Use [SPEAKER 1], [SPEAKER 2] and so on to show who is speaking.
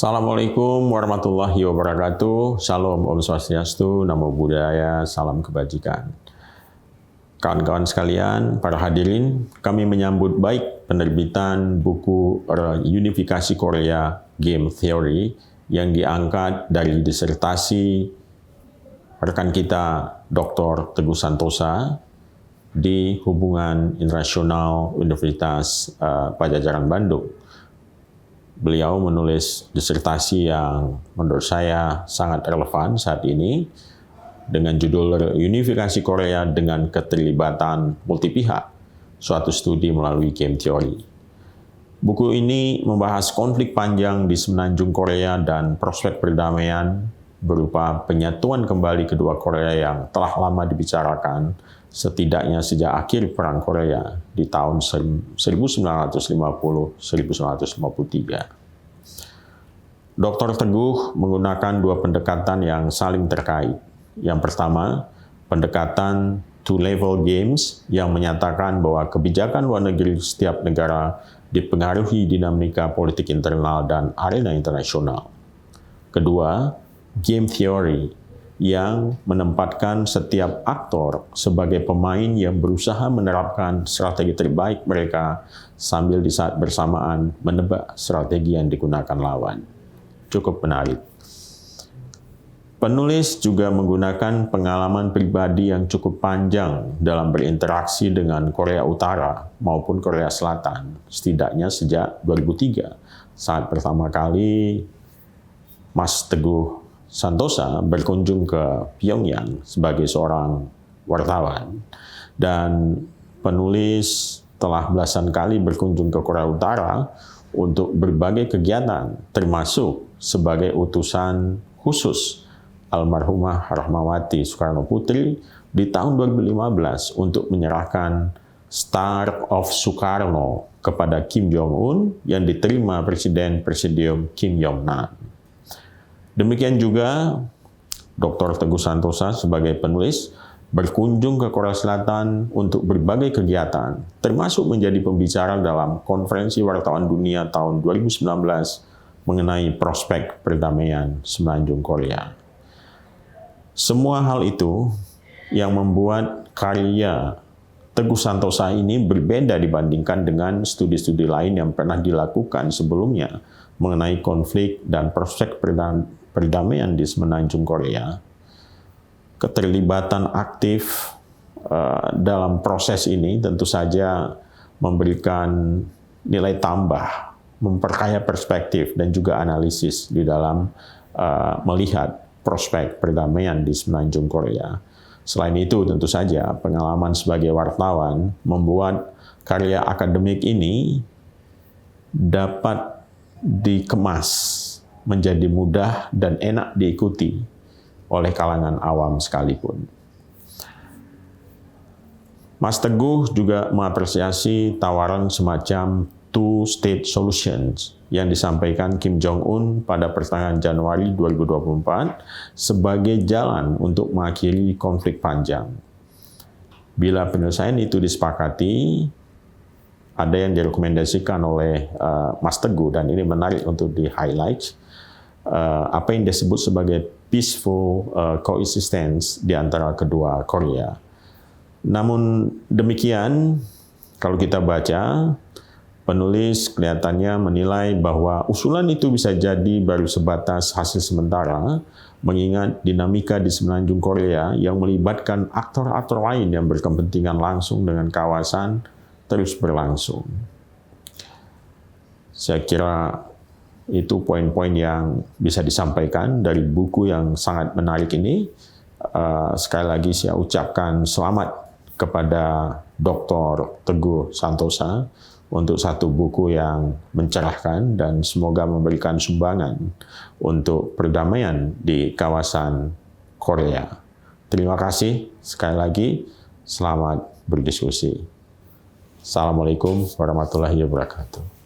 [SPEAKER 1] Assalamualaikum warahmatullahi wabarakatuh. Shalom, Om Swastiastu, Namo Buddhaya, salam kebajikan. Kawan-kawan sekalian, para hadirin, kami menyambut baik penerbitan buku Unifikasi Korea Game Theory yang diangkat dari disertasi rekan kita Dr. Teguh Santosa di Hubungan Internasional Universitas Padjadjaran Bandung. Beliau menulis disertasi yang menurut saya sangat relevan saat ini dengan judul Unifikasi Korea dengan Keterlibatan Multipihak, suatu studi melalui game theory. Buku ini membahas konflik panjang di semenanjung Korea dan prospek perdamaian berupa penyatuan kembali kedua Korea yang telah lama dibicarakan setidaknya sejak akhir Perang Korea di tahun 1950-1953. Dr. Teguh menggunakan dua pendekatan yang saling terkait. Yang pertama, pendekatan two-level games yang menyatakan bahwa kebijakan luar negeri setiap negara dipengaruhi dinamika politik internal dan arena internasional. Kedua, game theory yang menempatkan setiap aktor sebagai pemain yang berusaha menerapkan strategi terbaik mereka sambil di saat bersamaan menebak strategi yang digunakan lawan. Cukup menarik. Penulis juga menggunakan pengalaman pribadi yang cukup panjang dalam berinteraksi dengan Korea Utara maupun Korea Selatan, setidaknya sejak 2003, saat pertama kali Mas Teguh Santosa berkunjung ke Pyongyang sebagai seorang wartawan. Dan penulis telah belasan kali berkunjung ke Korea Utara untuk berbagai kegiatan, termasuk sebagai utusan khusus almarhumah Rahmawati Soekarno Putri di tahun 2015 untuk menyerahkan Star of Soekarno kepada Kim Jong-un yang diterima Presiden Presidium Kim Jong-nam. Demikian juga Dr. Teguh Santosa sebagai penulis berkunjung ke Korea Selatan untuk berbagai kegiatan, termasuk menjadi pembicara dalam konferensi wartawan dunia tahun 2019 mengenai prospek perdamaian semenanjung Korea. Semua hal itu yang membuat karya Teguh Santosa ini berbeda dibandingkan dengan studi-studi lain yang pernah dilakukan sebelumnya mengenai konflik dan prospek perdamaian di semenanjung Korea. Keterlibatan aktif dalam proses ini tentu saja memberikan nilai tambah, memperkaya perspektif dan juga analisis di dalam melihat prospek perdamaian di semenanjung Korea. Selain itu, tentu saja pengalaman sebagai wartawan membuat karya akademik ini dapat dikemas menjadi mudah dan enak diikuti oleh kalangan awam sekalipun. Mas Teguh juga mengapresiasi tawaran semacam two-state solutions yang disampaikan Kim Jong-un pada pertengahan Januari 2024 sebagai jalan untuk mengakhiri konflik panjang. Bila penyelesaian itu disepakati, ada yang direkomendasikan oleh Mas Teguh, dan ini menarik untuk di-highlight, apa yang disebut sebagai peaceful coexistence di antara kedua Korea. Namun demikian, kalau kita baca, penulis kelihatannya menilai bahwa usulan itu bisa jadi baru sebatas hasil sementara, mengingat dinamika di semenanjung Korea yang melibatkan aktor-aktor lain yang berkepentingan langsung dengan kawasan terus berlangsung. Saya kira itu poin-poin yang bisa disampaikan dari buku yang sangat menarik ini. Sekali lagi saya ucapkan selamat kepada Dr. Teguh Santosa untuk satu buku yang mencerahkan dan semoga memberikan sumbangan untuk perdamaian di kawasan Korea. Terima kasih sekali lagi, selamat berdiskusi. Assalamualaikum warahmatullahi wabarakatuh.